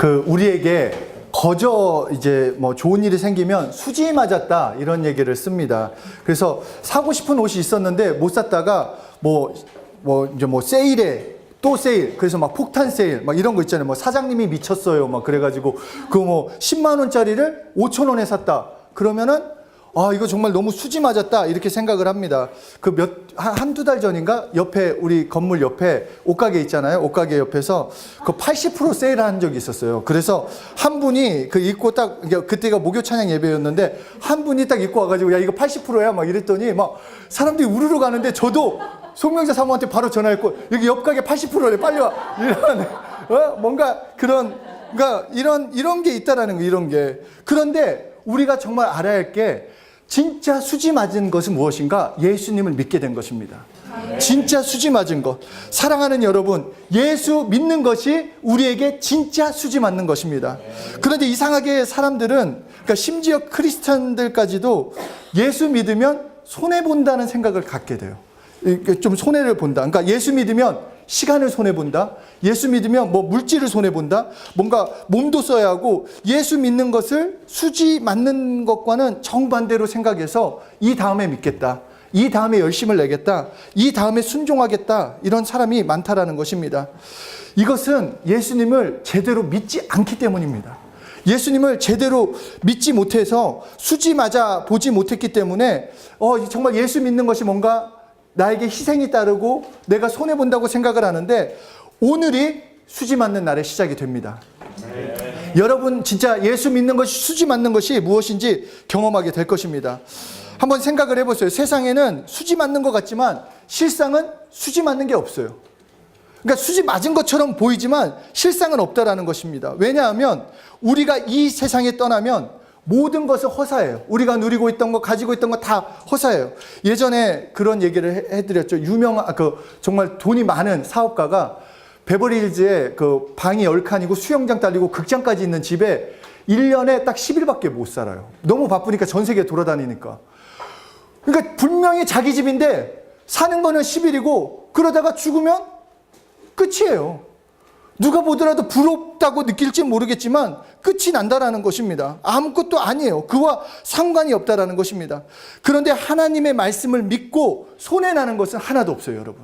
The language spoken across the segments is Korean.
우리에게 거저 이제 뭐 좋은 일이 생기면 수지 맞았다 이런 얘기를 씁니다. 그래서 사고 싶은 옷이 있었는데 못 샀다가 이제 세일에 또 세일, 그래서 막 폭탄 세일 막 이런 거 있잖아요. 뭐 사장님이 미쳤어요 막 그래가지고 그 10만 원짜리를 5천 원에 샀다 그러면은 이거 정말 너무 수지 맞았다 이렇게 생각을 합니다. 한두 달 전인가 옆에 우리 건물 옆에 옷가게 있잖아요. 옷가게 옆에서 80% 세일한 적이 있었어요. 그래서 한 분이 입고 딱, 그때가 목요 찬양 예배였는데 한 분이 딱 입고 와가지고 야 이거 80%야 막 이랬더니 막 사람들이 우르르 가는데 저도 송명자 사모한테 바로 전화했고 여기 옆가게 80%래 빨리 와 이런 뭔가 그러니까 이런 게 있다라는 거 이런 게. 그런데 우리가 정말 알아야 할 게 진짜 수지 맞은 것은 무엇인가? 예수님을 믿게 된 것입니다. 진짜 수지 맞은 것. 사랑하는 여러분, 예수 믿는 것이 우리에게 진짜 수지 맞는 것입니다. 그런데 이상하게 사람들은, 그러니까 심지어 크리스찬들까지도 예수 믿으면 손해본다는 생각을 갖게 돼요. 좀 손해를 본다. 그러니까 예수 믿으면 시간을 손해본다. 예수 믿으면 물질을 손해본다. 뭔가 몸도 써야 하고 예수 믿는 것을 수지 맞는 것과는 정반대로 생각해서 이 다음에 믿겠다. 이 다음에 열심을 내겠다. 이 다음에 순종하겠다. 이런 사람이 많다라는 것입니다. 이것은 예수님을 제대로 믿지 않기 때문입니다. 예수님을 제대로 믿지 못해서 수지 맞아 보지 못했기 때문에 정말 예수 믿는 것이 뭔가 나에게 희생이 따르고 내가 손해본다고 생각을 하는데 오늘이 수지 맞는 날의 시작이 됩니다. 여러분 진짜 예수 믿는 것이 수지 맞는 것이 무엇인지 경험하게 될 것입니다. 한번 생각을 해보세요. 세상에는 수지 맞는 것 같지만 실상은 수지 맞는 게 없어요. 그러니까 수지 맞은 것처럼 보이지만 실상은 없다라는 것입니다. 왜냐하면 우리가 이 세상에 떠나면 모든 것은 허사예요. 우리가 누리고 있던 거, 가지고 있던 거 다 허사예요. 예전에 그런 얘기를 해드렸죠. 유명한, 정말 돈이 많은 사업가가 베버리힐즈에 방이 10칸이고 수영장 딸리고 극장까지 있는 집에 1년에 딱 10일밖에 못 살아요. 너무 바쁘니까 전 세계 돌아다니니까. 그러니까 분명히 자기 집인데 사는 거는 10일이고 그러다가 죽으면 끝이에요. 누가 보더라도 부럽다고 느낄지 모르겠지만 끝이 난다라는 것입니다. 아무것도 아니에요. 그와 상관이 없다라는 것입니다. 그런데 하나님의 말씀을 믿고 손해나는 것은 하나도 없어요, 여러분.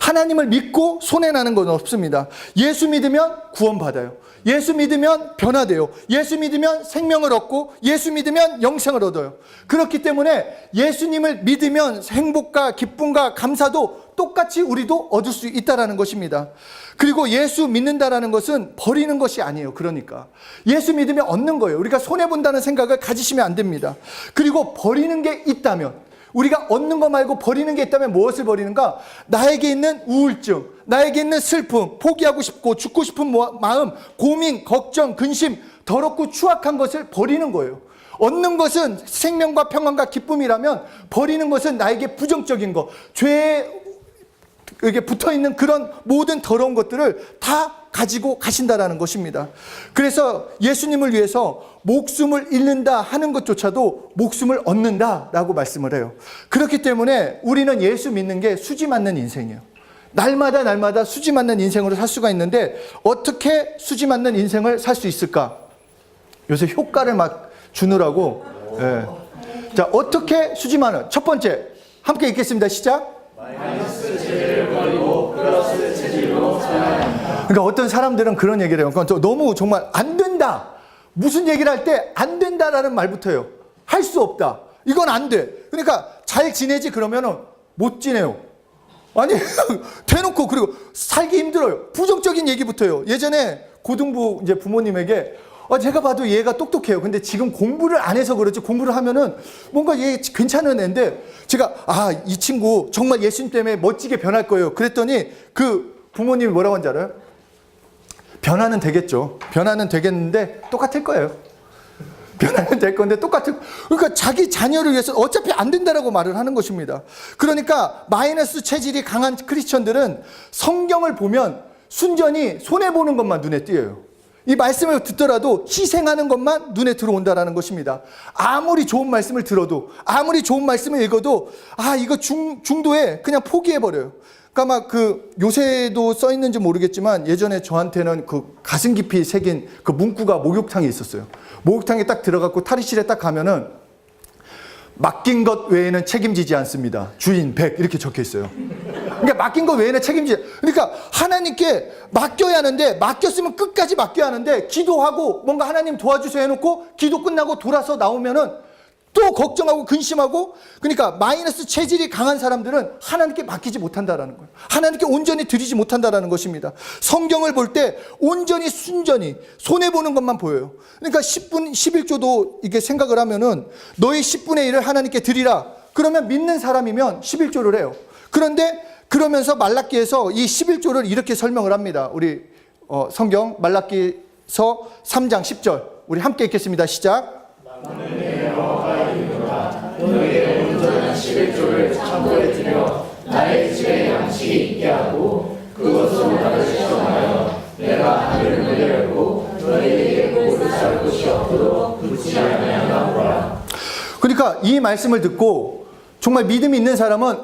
하나님을 믿고 손해나는 건 없습니다. 예수 믿으면 구원받아요. 예수 믿으면 변화돼요. 예수 믿으면 생명을 얻고 예수 믿으면 영생을 얻어요. 그렇기 때문에 예수님을 믿으면 행복과 기쁨과 감사도 똑같이 우리도 얻을 수 있다는 것입니다. 그리고 예수 믿는다라는 것은 버리는 것이 아니에요. 그러니까 예수 믿으면 얻는 거예요. 우리가 손해본다는 생각을 가지시면 안 됩니다. 그리고 버리는 게 있다면, 우리가 얻는 거 말고 버리는 게 있다면 무엇을 버리는가? 나에게 있는 우울증, 나에게 있는 슬픔, 포기하고 싶고 죽고 싶은 마음, 고민, 걱정, 근심, 더럽고 추악한 것을 버리는 거예요. 얻는 것은 생명과 평안과 기쁨이라면 버리는 것은 나에게 부정적인 것, 죄에 붙어있는 그런 모든 더러운 것들을 다 가지고 가신다라는 것입니다. 그래서 예수님을 위해서 목숨을 잃는다 하는 것조차도 목숨을 얻는다라고 말씀을 해요. 그렇기 때문에 우리는 예수 믿는 게 수지 맞는 인생이에요. 날마다 수지 맞는 인생으로 살 수가 있는데 어떻게 수지 맞는 인생을 살 수 있을까? 요새 효과를 막 주느라고. 자, 어떻게 수지 맞는? 첫 번째, 함께 읽겠습니다. 시작. 마이너스 체질을 버리고 플러스 체질로 살아야 한다. 그러니까 어떤 사람들은 그런 얘기를 해요. 그러니까 너무 정말 안 된다. 무슨 얘기를 할 때 안 된다라는 말부터 해요. 할 수 없다. 이건 안 돼. 그러니까 잘 지내지 그러면은 못 지내요. 아니 대놓고. 그리고 살기 힘들어요. 부정적인 얘기부터 해요. 예전에 고등부 이제 부모님에게 제가 봐도 얘가 똑똑해요. 근데 지금 공부를 안 해서 그렇지 공부를 하면은 뭔가 얘 괜찮은 애인데 제가 이 친구 정말 예수님 때문에 멋지게 변할 거예요. 그랬더니 그 부모님이 뭐라고 한지 알아요? 변화는 되겠죠. 변화는 되겠는데 똑같을 거예요. 변화는 될 건데 똑같을. 그러니까 자기 자녀를 위해서 어차피 안 된다라고 말을 하는 것입니다. 그러니까 마이너스 체질이 강한 크리스천들은 성경을 보면 순전히 손해보는 것만 눈에 띄어요. 이 말씀을 듣더라도 희생하는 것만 눈에 들어온다라는 것입니다. 아무리 좋은 말씀을 들어도, 아무리 좋은 말씀을 읽어도 이거 중도에 그냥 포기해버려요. 그러니까 막 그 요새도 써 있는지 모르겠지만 예전에 저한테는 그 가슴 깊이 새긴 그 문구가 목욕탕에 있었어요. 목욕탕에 딱 들어갔고 탈의실에 딱 가면은 맡긴 것 외에는 책임지지 않습니다. 주인 100 이렇게 적혀 있어요. 그러니까 맡긴 것 외에는 책임지지. 그러니까 하나님께 맡겨야 하는데 맡겼으면 끝까지 맡겨야 하는데 기도하고 뭔가 하나님 도와주세요 해놓고 기도 끝나고 돌아서 나오면은 또 걱정하고 근심하고 그러니까 마이너스 체질이 강한 사람들은 하나님께 맡기지 못한다라는 거예요. 하나님께 온전히 드리지 못한다라는 것입니다. 성경을 볼 때 온전히 순전히 손해보는 것만 보여요. 그러니까 10분 11조도 이게 생각을 하면은 너희 10분의 1을 하나님께 드리라. 그러면 믿는 사람이면 11조를 해요. 그런데 그러면서 말라기에서 이 11조를 이렇게 설명을 합니다. 우리 성경 말라기서 3장 10절 우리 함께 읽겠습니다. 시작. 너희의 온전한 11조를 창고에 들여 나의 집에 양식이 있게 하고 그것으로 나를 시험하여 내가 하늘을 열고 너희에게 복을 쌓을 곳이 없도록 붙지 아니하노라. 그러니까 이 말씀을 듣고 정말 믿음이 있는 사람은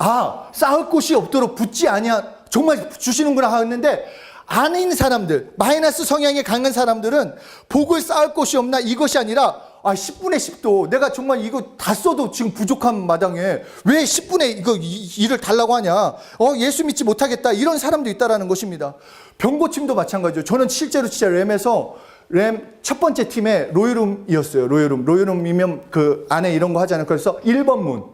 쌓을 곳이 없도록 붙지 아니하 정말 주시는구나 하는데 아닌 사람들 마이너스 성향이 강한 사람들은 복을 쌓을 곳이 없나 이것이 아니라 10분의 10도 내가 정말 이거 다 써도 지금 부족한 마당에 왜 10분의 이거 일을 달라고 하냐 예수 믿지 못하겠다 이런 사람도 있다라는 것입니다. 병고침도 마찬가지죠. 저는 실제로 진짜 램에서 램 첫 번째 팀에 로이룸이었어요. 로이룸이면 그 안에 이런 거 하잖아요. 그래서 1번 문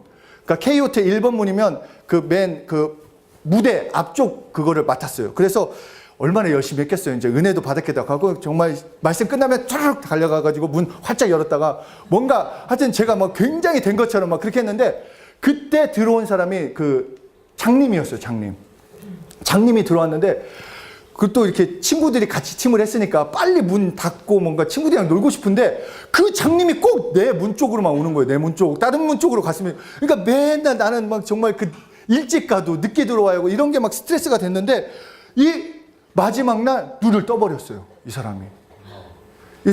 그러니까 K호텔 1번 문이면 그 무대 앞쪽 그거를 맡았어요. 그래서 얼마나 열심히 했겠어요. 이제 은혜도 받았겠다 하고 정말 말씀 끝나면 쭉 달려가가지고 문 활짝 열었다가 뭔가 하여튼 제가 막 굉장히 된 것처럼 막 그렇게 했는데 그때 들어온 사람이 그 장님이었어요. 장님이 들어왔는데 그 또 이렇게 친구들이 같이 팀을 했으니까 빨리 문 닫고 뭔가 친구들이랑 놀고 싶은데 그 장님이 꼭 내 문 쪽으로만 오는 거예요. 내 문 쪽. 다른 문 쪽으로 갔으면 그러니까 맨날 나는 막 정말 그 일찍 가도 늦게 들어와야 하고 이런 게 막 스트레스가 됐는데 이 마지막 날 눈을 떠버렸어요. 이 사람이.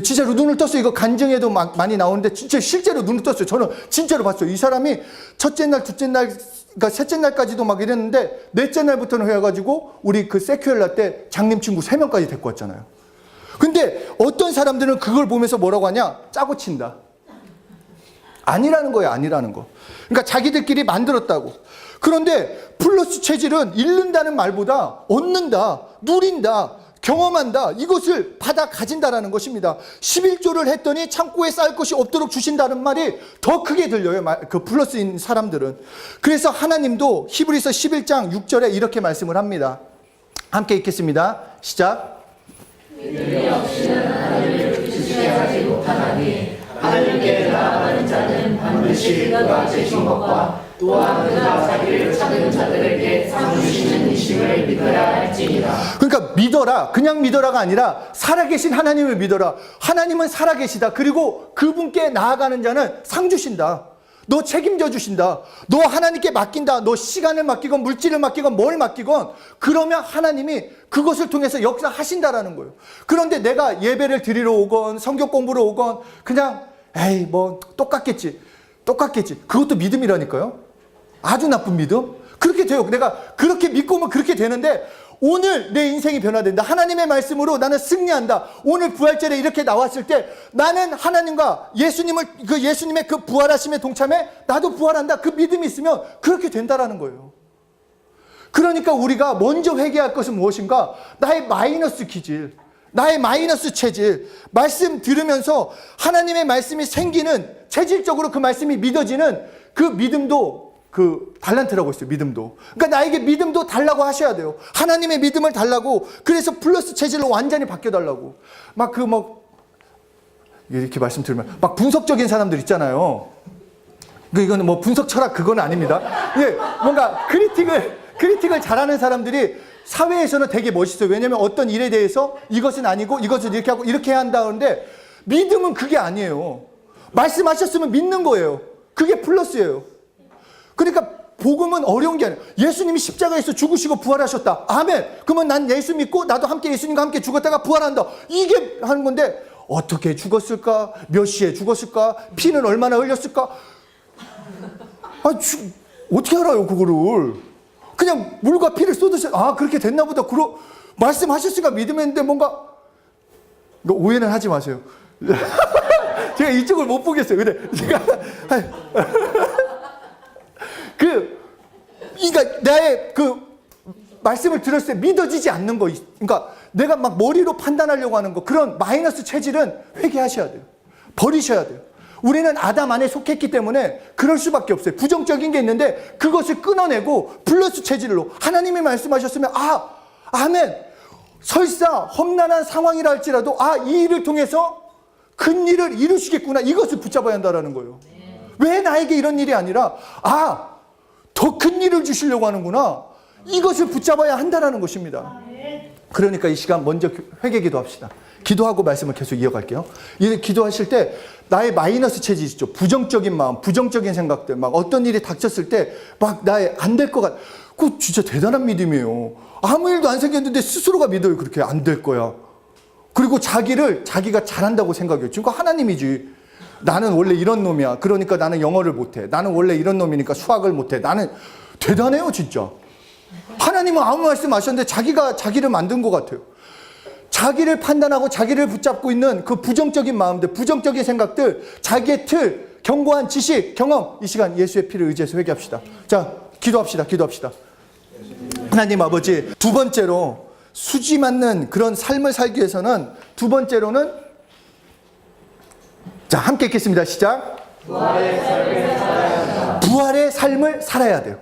진짜로 눈을 떴어요. 이거 간증에도 많이 나오는데 진짜 실제로 눈을 떴어요. 저는 진짜로 봤어요. 이 사람이 첫째 날, 둘째 날, 그러니까 셋째 날까지도 막 이랬는데 넷째 날부터는 해가지고 우리 그 세큐엘라 때 장님 친구 3명까지 데리고 왔잖아요. 근데 어떤 사람들은 그걸 보면서 뭐라고 하냐? 짜고 친다. 아니라는 거예요. 아니라는 거. 그러니까 자기들끼리 만들었다고. 그런데 플러스 체질은 잃는다는 말보다 얻는다, 누린다, 경험한다, 이것을 받아 가진다라는 것입니다. 11조를 했더니 창고에 쌓을 것이 없도록 주신다는 말이 더 크게 들려요. 그 플러스인 사람들은. 그래서 하나님도 히브리서 11장 6절에 이렇게 말씀을 합니다. 함께 읽겠습니다. 시작. 믿음이 없이는 하나님을 의지하지 못하나니 하나님께 나아가는 자는 반드시 그가 계신 것과 또한 그가 자기를 찾는 자들에게 상 주시는 이심을 믿어야 할지니라. 그러니까 믿어라. 그냥 믿어라가 아니라 살아계신 하나님을 믿어라. 하나님은 살아계시다. 그리고 그분께 나아가는 자는 상 주신다. 너 책임져 주신다. 너 하나님께 맡긴다. 너 시간을 맡기건 물질을 맡기건 뭘 맡기건 그러면 하나님이 그것을 통해서 역사하신다라는 거예요. 그런데 내가 예배를 드리러 오건 성경 공부를 오건 그냥 에이 뭐 똑같겠지. 그것도 믿음이라니까요. 아주 나쁜 믿음. 그렇게 돼요. 내가 그렇게 믿고 오면 그렇게 되는데 오늘 내 인생이 변화된다. 하나님의 말씀으로 나는 승리한다. 오늘 부활절에 이렇게 나왔을 때 나는 하나님과 예수님의 그 부활하심에 동참해 나도 부활한다. 그 믿음이 있으면 그렇게 된다라는 거예요. 그러니까 우리가 먼저 회개할 것은 무엇인가? 나의 마이너스 기질, 나의 마이너스 체질, 말씀 들으면서 하나님의 말씀이 생기는 체질적으로 그 말씀이 믿어지는 그 믿음도 그 달란트라고 있어요. 믿음도. 그러니까 나에게 믿음도 달라고 하셔야 돼요. 하나님의 믿음을 달라고. 그래서 플러스 체질로 완전히 바뀌어달라고. 이렇게 말씀 들으면 막 분석적인 사람들 있잖아요. 이거는 뭐 분석 철학 그건 아닙니다. 예, 뭔가 크리틱을 잘하는 사람들이 사회에서는 되게 멋있어요. 왜냐하면 어떤 일에 대해서 이것은 아니고 이것은 이렇게 하고 이렇게 해야 한다는데 믿음은 그게 아니에요. 말씀하셨으면 믿는 거예요. 그게 플러스예요. 그러니까 복음은 어려운 게 아니에요. 예수님이 십자가에서 죽으시고 부활하셨다. 아멘. 그러면 난 예수 믿고 나도 함께 예수님과 함께 죽었다가 부활한다. 이게 하는 건데 어떻게 죽었을까? 몇 시에 죽었을까? 피는 얼마나 흘렸을까? 어떻게 알아요 그거를? 그냥 물과 피를 쏟으셔. 아, 그렇게 됐나 보다. 말씀하셨으니까 믿으면데 뭔가 오해는 하지 마세요. 제가 이쪽을 못 보겠어요. 근데 제가 그러니까 나의 말씀을 들었을 때 믿어지지 않는 거, 그러니까 내가 막 머리로 판단하려고 하는 거, 그런 마이너스 체질은 회개하셔야 돼요. 버리셔야 돼요. 우리는 아담 안에 속했기 때문에 그럴 수밖에 없어요. 부정적인 게 있는데 그것을 끊어내고 플러스 체질로 하나님이 말씀하셨으면 아멘. 설사 험난한 상황이라 할지라도 이 일을 통해서 큰 일을 이루시겠구나. 이것을 붙잡아야 한다는 거예요. 왜 나에게 이런 일이 아니라 더 큰 일을 주시려고 하는구나. 이것을 붙잡아야 한다는 것입니다. 그러니까 이 시간 먼저 회개 기도합시다. 기도하고 말씀을 계속 이어갈게요. 기도하실 때 나의 마이너스 체질이죠. 부정적인 마음, 부정적인 생각들, 막 어떤 일이 닥쳤을 때 막 나의 안 될 것 같아. 그거 진짜 대단한 믿음이에요. 아무 일도 안 생겼는데 스스로가 믿어요. 그렇게 안 될 거야. 그리고 자기가 잘한다고 생각해요. 지금 하나님이지. 나는 원래 이런 놈이야. 그러니까 나는 영어를 못해. 나는 원래 이런 놈이니까 수학을 못해. 나는 대단해요, 진짜. 하나님은 아무 말씀 하셨는데 자기가 자기를 만든 것 같아요. 자기를 판단하고 자기를 붙잡고 있는 그 부정적인 마음들, 부정적인 생각들, 자기의 틀, 견고한 지식, 경험, 이 시간 예수의 피를 의지해서 회개합시다. 자, 기도합시다. 하나님 아버지, 두 번째로 수지 맞는 그런 삶을 살기 위해서는 두 번째로는 자, 함께 읽겠습니다. 시작. 부활의 삶을 살아야 돼요.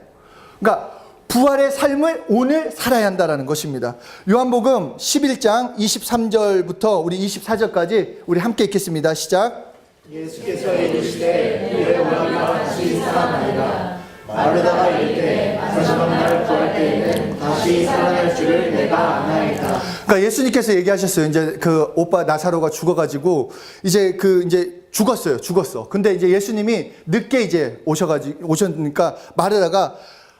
그러니까 부활의 삶을 오늘 살아야 한다는 것입니다. 요한복음 11장 23절부터 우리 24절까지 우리 함께 읽겠습니다. 시작. 예수께서 이르시되 너의 오라비와 다시 살아나리라. 마르다가 이르되 마지막 날 구할 때에는 다시 살아날 줄을 내가 아나이다. 그러니까 예수님께서 얘기하셨어요. 이제 그 오빠 나사로가 죽어가지고 이제 죽었어. 근데 이제 예수님이 늦게 이제 오셨으니까 마르다가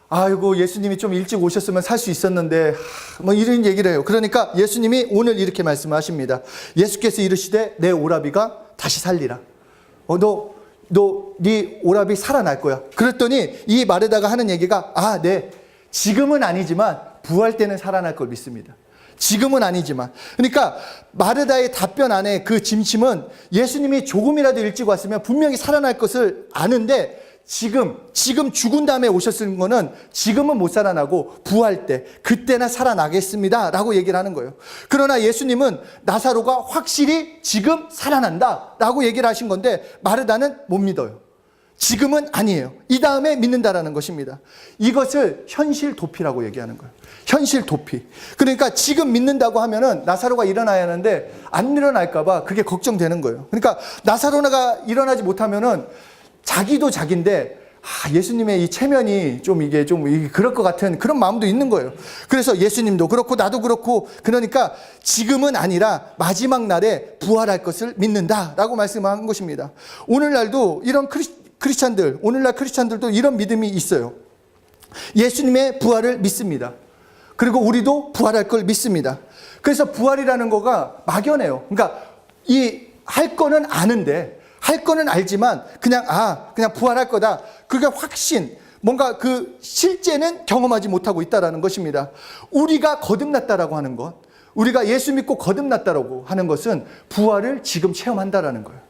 아이고 예수님이 좀 일찍 오셨으면 살 수 있었는데 뭐 이런 얘기를 해요. 그러니까 예수님이 오늘 이렇게 말씀하십니다. 예수께서 이르시되 내 오라비가 다시 살리라. 네 오라비 살아날 거야. 그랬더니 이 마르다가 하는 얘기가 네, 지금은 아니지만 부활 때는 살아날 걸 믿습니다. 지금은 아니지만. 그러니까 마르다의 답변 안에 그 짐심은 예수님이 조금이라도 일찍 왔으면 분명히 살아날 것을 아는데 지금 죽은 다음에 오셨을 거는 지금은 못 살아나고 부활 때 그때나 살아나겠습니다 라고 얘기를 하는 거예요. 그러나 예수님은 나사로가 확실히 지금 살아난다 라고 얘기를 하신 건데 마르다는 못 믿어요. 지금은 아니에요. 이 다음에 믿는다라는 것입니다. 이것을 현실 도피라고 얘기하는 거예요. 현실 도피. 그러니까 지금 믿는다고 하면은 나사로가 일어나야 하는데 안 일어날까봐 그게 걱정되는 거예요. 그러니까 나사로가 일어나지 못하면은 자기도 자기인데 예수님의 이 체면이 이게 그럴 것 같은 그런 마음도 있는 거예요. 그래서 예수님도 그렇고 나도 그렇고 그러니까 지금은 아니라 마지막 날에 부활할 것을 믿는다라고 말씀한 것입니다. 오늘날도 이런 오늘날 크리스찬들도 이런 믿음이 있어요. 예수님의 부활을 믿습니다. 그리고 우리도 부활할 걸 믿습니다. 그래서 부활이라는 거가 막연해요. 그러니까 할 거는 아는데 할 거는 알지만 그냥 부활할 거다. 그게 확신, 뭔가 실제는 경험하지 못하고 있다라는 것입니다. 우리가 거듭났다라고 하는 것, 우리가 예수 믿고 거듭났다라고 하는 것은 부활을 지금 체험한다라는 거예요.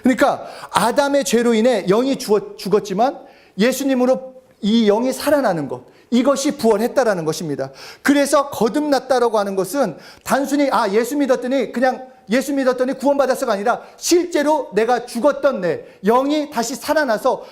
그러니까 아담의 죄로 인해 영이 죽었지만 예수님으로 이 영이 살아나는 것, 이것이 부활했다라는 것입니다. 그래서 거듭났다라고 하는 것은 단순히 예수 믿었더니 구원받았어가 아니라 실제로 내가 죽었던 내 영이 다시 살아나서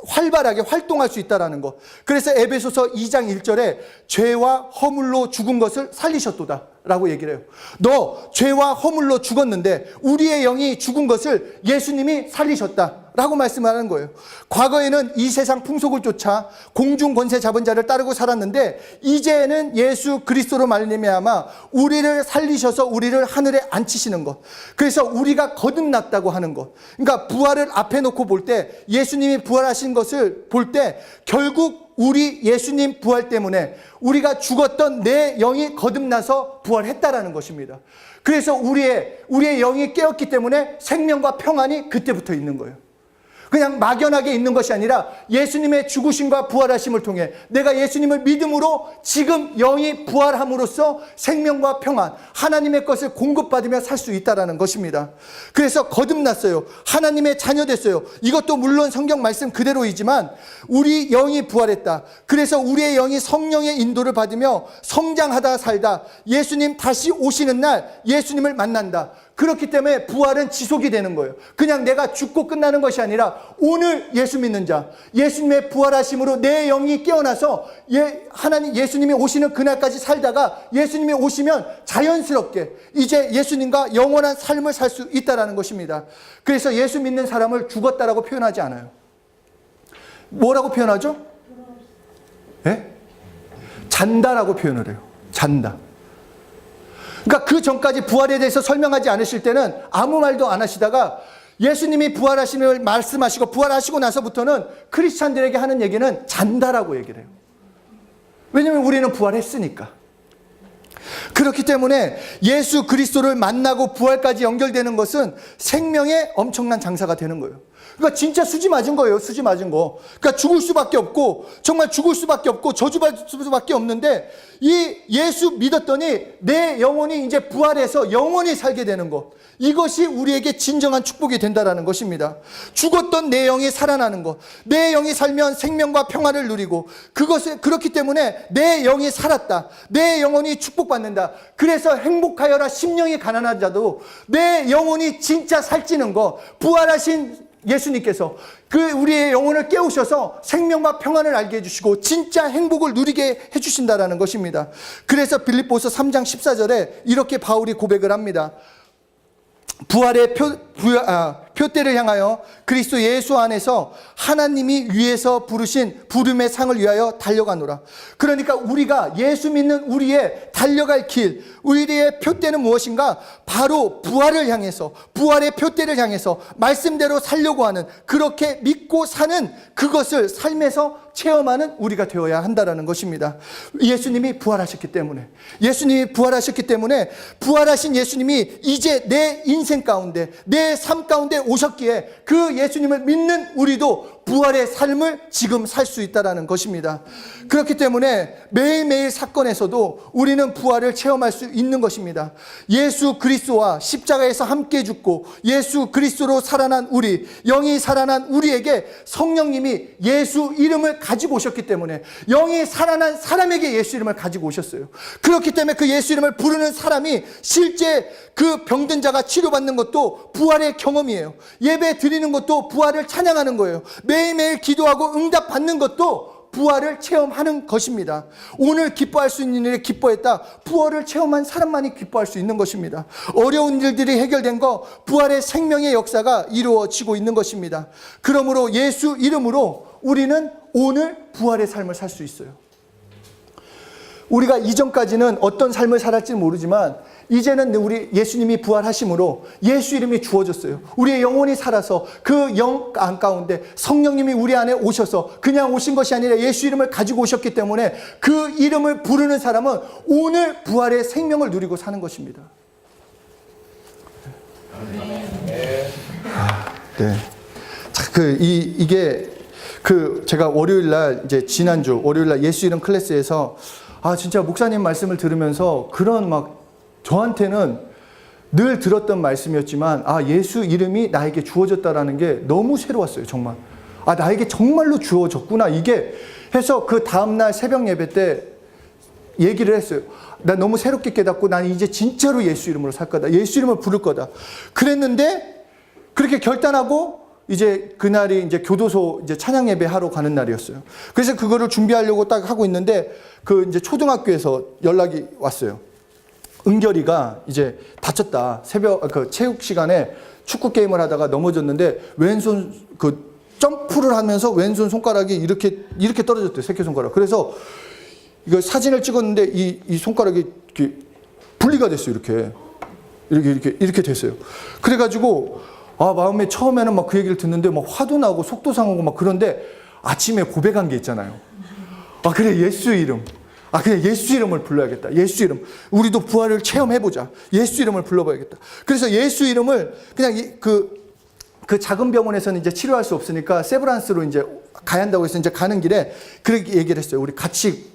활발하게 활동할 수 있다라는 것. 그래서 에베소서 2장 1절에 죄와 허물로 죽은 것을 살리셨도다 라고 얘기를 해요. 너 죄와 허물로 죽었는데 우리의 영이 죽은 것을 예수님이 살리셨다 라고 말씀하는 거예요. 과거에는 이 세상 풍속을 쫓아 공중 권세 잡은 자를 따르고 살았는데 이제는 예수 그리스도로 말미암아 우리를 살리셔서 우리를 하늘에 앉히시는 것. 그래서 우리가 거듭났다고 하는 것. 그러니까 부활을 앞에 놓고 볼 때 예수님이 부활하신 것을 볼 때 결국 우리 예수님 부활 때문에 우리가 죽었던 내 영이 거듭나서 부활했다라는 것입니다. 그래서 우리의 영이 깨었기 때문에 생명과 평안이 그때부터 있는 거예요. 그냥 막연하게 있는 것이 아니라 예수님의 죽으심과 부활하심을 통해 내가 예수님을 믿음으로 지금 영이 부활함으로써 생명과 평안, 하나님의 것을 공급받으며 살 수 있다는 것입니다. 그래서 거듭났어요. 하나님의 자녀 됐어요. 이것도 물론 성경 말씀 그대로이지만 우리 영이 부활했다. 그래서 우리의 영이 성령의 인도를 받으며 성장하다 살다 예수님 다시 오시는 날 예수님을 만난다. 그렇기 때문에 부활은 지속이 되는 거예요. 그냥 내가 죽고 끝나는 것이 아니라 오늘 예수 믿는 자, 예수님의 부활하심으로 내 영이 깨어나서 하나님 예수님이 오시는 그날까지 살다가 예수님이 오시면 자연스럽게 이제 예수님과 영원한 삶을 살 수 있다는 것입니다. 그래서 예수 믿는 사람을 죽었다라고 표현하지 않아요. 뭐라고 표현하죠? 네? 잔다라고 표현을 해요. 잔다. 그러니까 그 전까지 부활에 대해서 설명하지 않으실 때는 아무 말도 안 하시다가 예수님이 부활하심을 말씀하시고 부활하시고 나서부터는 크리스찬들에게 하는 얘기는 잔다라고 얘기를 해요. 왜냐하면 우리는 부활했으니까. 그렇기 때문에 예수 그리스도를 만나고 부활까지 연결되는 것은 생명의 엄청난 장사가 되는 거예요. 그러니까 진짜 수지 맞은 거예요. 수지 맞은 거. 그러니까 죽을 수밖에 없고 정말 죽을 수밖에 없고 저주받을 수밖에 없는데 이 예수 믿었더니 내 영혼이 이제 부활해서 영원히 살게 되는 것. 이것이 우리에게 진정한 축복이 된다는 것입니다. 죽었던 내 영이 살아나는 것. 내 영이 살면 생명과 평화를 누리고 그것을 그렇기 때문에 내 영이 살았다. 내 영혼이 축복받는다. 그래서 행복하여라 심령이 가난한 자도 내 영혼이 진짜 살찌는 것. 부활하신 예수님께서 우리의 영혼을 깨우셔서 생명과 평안을 알게 해주시고 진짜 행복을 누리게 해주신다는 것입니다. 그래서 빌립보서 3장 14절에 이렇게 바울이 고백을 합니다. 부활의 표대를 향하여 그리스도 예수 안에서 하나님이 위에서 부르신 부름의 상을 위하여 달려가노라. 그러니까 우리가 예수 믿는 우리의 달려갈 길, 우리의 표대는 무엇인가? 바로 부활을 향해서, 부활의 표대를 향해서 말씀대로 살려고 하는, 그렇게 믿고 사는 그것을 삶에서 체험하는 우리가 되어야 한다는 것입니다. 예수님이 부활하셨기 때문에, 예수님이 부활하셨기 때문에 부활하신 예수님이 이제 내 인생 가운데, 내 삶 가운데 오셨기에 그 예수님을 믿는 우리도 부활의 삶을 지금 살 수 있다는 것입니다. 그렇기 때문에 매일매일 사건에서도 우리는 부활을 체험할 수 있는 것입니다. 예수 그리스도와 십자가에서 함께 죽고 예수 그리스도로 살아난 우리, 영이 살아난 우리에게 성령님이 예수 이름을 가지고 오셨기 때문에 영이 살아난 사람에게 예수 이름을 가지고 오셨어요. 그렇기 때문에 그 예수 이름을 부르는 사람이 실제 그 병든 자가 치료받는 것도 부활의 경험이에요. 예배 드리는 것도 부활을 찬양하는 거예요. 매일매일 기도하고 응답받는 것도 부활을 체험하는 것입니다. 오늘 기뻐할 수 있는 일에 기뻐했다. 부활을 체험한 사람만이 기뻐할 수 있는 것입니다. 어려운 일들이 해결된 거, 부활의 생명의 역사가 이루어지고 있는 것입니다. 그러므로 예수 이름으로 우리는 오늘 부활의 삶을 살 수 있어요. 우리가 이전까지는 어떤 삶을 살았지 모르지만 이제는 우리 예수님이 부활하심으로 예수 이름이 주어졌어요. 우리의 영혼이 살아서 그 영 가운데 성령님이 우리 안에 오셔서 그냥 오신 것이 아니라 예수 이름을 가지고 오셨기 때문에 그 이름을 부르는 사람은 오늘 부활의 생명을 누리고 사는 것입니다. 네. 자, 이게 제가 월요일 날 이제 지난주 월요일 날 예수 이름 클래스에서 진짜 목사님 말씀을 들으면서 그런 저한테는 늘 들었던 말씀이었지만 예수 이름이 나에게 주어졌다라는 게 너무 새로웠어요. 정말 나에게 정말로 주어졌구나 이게 해서 그 다음날 새벽 예배 때 얘기를 했어요. 나 너무 새롭게 깨닫고 나는 이제 진짜로 예수 이름으로 살 거다. 예수 이름을 부를 거다. 그랬는데 그렇게 결단하고 이제 그날이 이제 교도소 이제 찬양 예배 하러 가는 날이었어요. 그래서 그거를 준비하려고 딱 하고 있는데 이제 초등학교에서 연락이 왔어요. 은결이가 이제 다쳤다. 새벽 체육 시간에 축구 게임을 하다가 넘어졌는데 왼손 점프를 하면서 왼손 손가락이 이렇게 떨어졌대요. 새끼 손가락. 그래서 이거 사진을 찍었는데 이 손가락이 이렇게 분리가 됐어요. 이렇게 됐어요. 그래가지고 마음에 처음에는 그 얘기를 듣는데 화도 나고 속도 상하고 그런데 아침에 고백한 게 있잖아요. 그래 예수 이름. 그냥 예수 이름을 불러야겠다. 예수 이름. 우리도 부활을 체험해보자. 예수 이름을 불러봐야겠다. 그래서 예수 이름을 그냥 그 작은 병원에서는 이제 치료할 수 없으니까 세브란스로 이제 가야 한다고 해서 이제 가는 길에 그렇게 얘기를 했어요. 우리 같이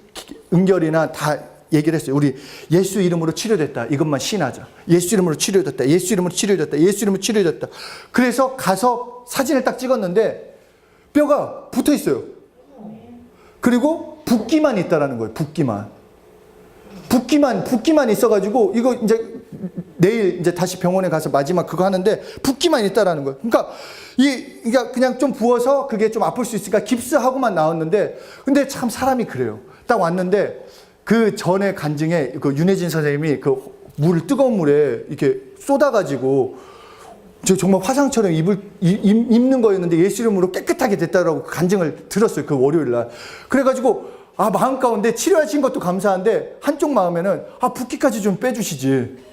은결이나 다 얘기를 했어요. 우리 예수 이름으로 치료됐다. 이것만 신하자. 예수 이름으로 치료됐다. 예수 이름으로 치료됐다. 예수 이름으로 치료됐다. 그래서 가서 사진을 딱 찍었는데 뼈가 붙어 있어요. 그리고 붓기만 있다라는 거예요. 붓기만 있어가지고 이거 이제 내일 이제 다시 병원에 가서 마지막 그거 하는데 붓기만 있다라는 거예요. 그러니까 그러니까 그냥 좀 부어서 그게 좀 아플 수 있으니까 깁스하고만 나왔는데 근데 참 사람이 그래요. 딱 왔는데 그 전에 간증에 그 윤혜진 선생님이 그 물을 뜨거운 물에 이렇게 쏟아가지고 정말 화상처럼 입는 거였는데 예수 이름으로 깨끗하게 됐다라고 간증을 들었어요. 그 월요일 날. 그래가지고 마음 가운데 치료하신 것도 감사한데 한쪽 마음에는 붓기까지 좀 빼주시지.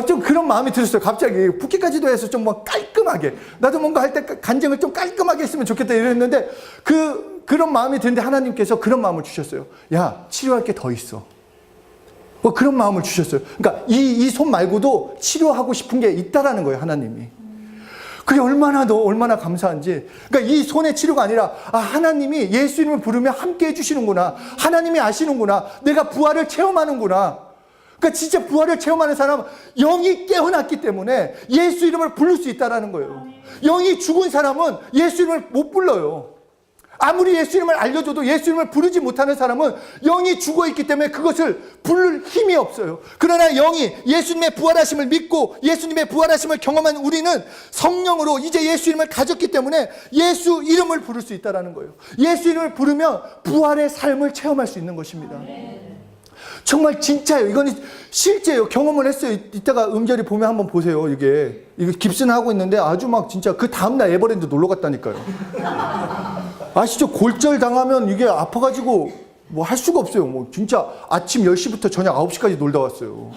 좀 그런 마음이 들었어요. 갑자기 붓기까지도 해서 좀 뭐 깔끔하게 나도 뭔가 할 때 간증을 좀 깔끔하게 했으면 좋겠다 이랬는데 그런 마음이 드는데 하나님께서 그런 마음을 주셨어요. 야, 치료할 게 더 있어. 그런 마음을 주셨어요. 그러니까 이 손 말고도 치료하고 싶은 게 있다라는 거예요, 하나님이. 그게 얼마나 감사한지. 그러니까 이 손의 치료가 아니라 하나님이 예수 이름을 부르면 함께 해주시는구나. 하나님이 아시는구나. 내가 부활을 체험하는구나. 그러니까 진짜 부활을 체험하는 사람은 영이 깨어났기 때문에 예수 이름을 부를 수 있다라는 거예요. 영이 죽은 사람은 예수 이름을 못 불러요. 아무리 예수 이름을 알려줘도 예수 이름을 부르지 못하는 사람은 영이 죽어있기 때문에 그것을 부를 힘이 없어요. 그러나 영이 예수님의 부활하심을 믿고 예수님의 부활하심을 경험한 우리는 성령으로 이제 예수 이름을 가졌기 때문에 예수 이름을 부를 수 있다는 거예요. 예수 이름을 부르면 부활의 삶을 체험할 수 있는 것입니다. 정말 진짜예요. 이건 실제예요. 경험을 했어요. 이따가 은결이 보면 한번 보세요. 이거 깁스는 하고 있는데 아주 막 진짜 그 다음날 에버랜드 놀러 갔다니까요. 아시죠? 골절 당하면 이게 아파가지고 뭐 할 수가 없어요. 뭐 진짜 아침 10시부터 저녁 9시까지 놀다 왔어요.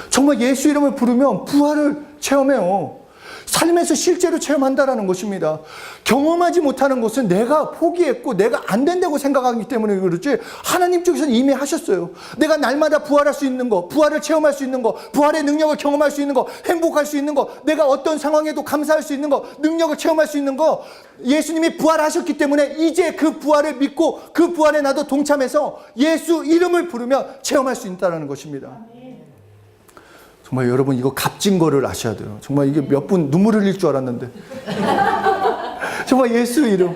정말 예수 이름을 부르면 부활을 체험해요. 삶에서 실제로 체험한다라는 것입니다. 경험하지 못하는 것은 내가 포기했고 내가 안 된다고 생각하기 때문에 그렇지 하나님 쪽에서는 이미 하셨어요. 내가 날마다 부활할 수 있는 거, 부활을 체험할 수 있는 거, 부활의 능력을 경험할 수 있는 거, 행복할 수 있는 거, 내가 어떤 상황에도 감사할 수 있는 거, 능력을 체험할 수 있는 거, 예수님이 부활하셨기 때문에 이제 그 부활을 믿고 그 부활에 나도 동참해서 예수 이름을 부르며 체험할 수 있다는 것입니다. 정말 여러분 이거 값진 거를 아셔야 돼요. 정말 이게 몇 분 눈물 흘릴 줄 알았는데 정말 예수 이름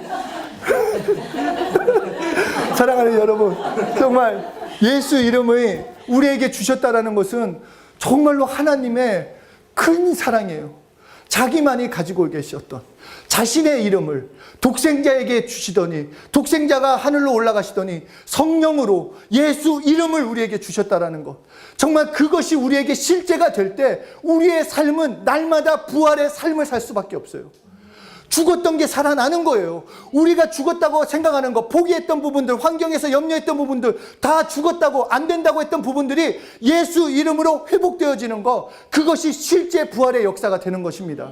사랑하는 여러분, 정말 예수 이름을 우리에게 주셨다라는 것은 정말로 하나님의 큰 사랑이에요. 자기만이 가지고 계셨던 자신의 이름을 독생자에게 주시더니 독생자가 하늘로 올라가시더니 성령으로 예수 이름을 우리에게 주셨다라는 것, 정말 그것이 우리에게 실제가 될 때 우리의 삶은 날마다 부활의 삶을 살 수밖에 없어요. 죽었던 게 살아나는 거예요. 우리가 죽었다고 생각하는 거, 포기했던 부분들, 환경에서 염려했던 부분들, 다 죽었다고 안 된다고 했던 부분들이 예수 이름으로 회복되어지는 거, 그것이 실제 부활의 역사가 되는 것입니다.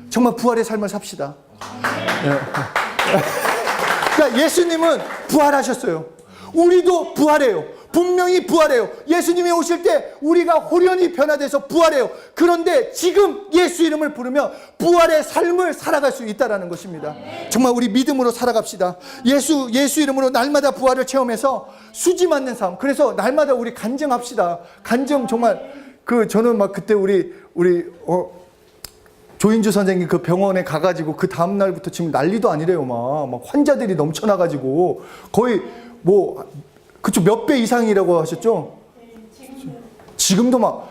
정말 부활의 삶을 삽시다. 그러니까 예수님은 부활하셨어요. 우리도 부활해요. 분명히 부활해요. 예수님이 오실 때 우리가 홀연히 변화돼서 부활해요. 그런데 지금 예수 이름을 부르며 부활의 삶을 살아갈 수 있다는 것입니다. 정말 우리 믿음으로 살아갑시다. 예수 이름으로 날마다 부활을 체험해서 수지 맞는 삶. 그래서 날마다 우리 간증합시다. 간증 정말 저는 막 그때 우리 조인주 선생님 그 병원에 가가지고 그 다음날부터 지금 난리도 아니래요. 막 환자들이 넘쳐나가지고 거의 그쪽 몇 배 이상이라고 하셨죠? 지금도 막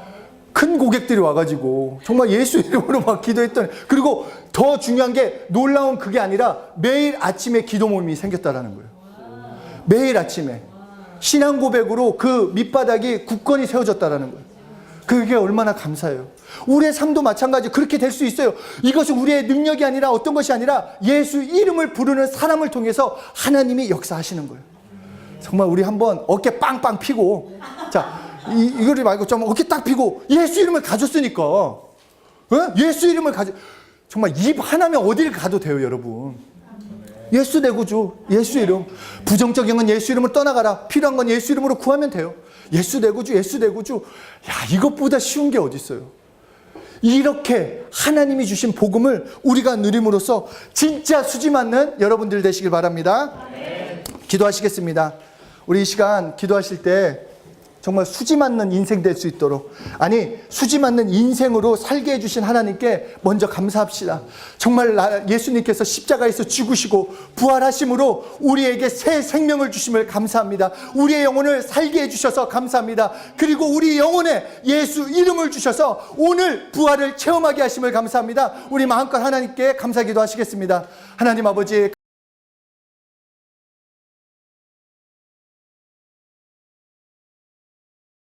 큰 고객들이 와가지고 정말 예수 이름으로 막 기도했더니, 그리고 더 중요한 게 놀라운 그게 아니라 매일 아침에 기도 모임이 생겼다라는 거예요. 매일 아침에 신앙 고백으로 그 밑바닥이 굳건히 세워졌다라는 거예요. 그게 얼마나 감사해요. 우리의 삶도 마찬가지 그렇게 될 수 있어요. 이것은 우리의 능력이 아니라 어떤 것이 아니라 예수 이름을 부르는 사람을 통해서 하나님이 역사하시는 거예요. 정말 우리 한번 어깨 빵빵 피고, 자, 이거를 말고 좀 어깨 딱 피고 예수 이름을 가졌으니까, 예수 이름을 정말 입 하나면 어디를 가도 돼요, 여러분. 예수 내 구주, 예수 이름. 부정적인 건 예수 이름을 떠나가라. 필요한 건 예수 이름으로 구하면 돼요. 예수 내 구주, 예수 내 구주. 야, 이것보다 쉬운 게 어디 있어요? 이렇게 하나님이 주신 복음을 우리가 누림으로써 진짜 수지 맞는 여러분들 되시길 바랍니다. 기도하시겠습니다. 우리 이 시간 기도하실 때 정말 수지 맞는 인생 될 수 있도록, 아니 수지 맞는 인생으로 살게 해주신 하나님께 먼저 감사합시다. 정말 예수님께서 십자가에서 죽으시고 부활하심으로 우리에게 새 생명을 주심을 감사합니다. 우리의 영혼을 살게 해주셔서 감사합니다. 그리고 우리 영혼에 예수 이름을 주셔서 오늘 부활을 체험하게 하심을 감사합니다. 우리 마음껏 하나님께 감사기도 하시겠습니다. 하나님 아버지,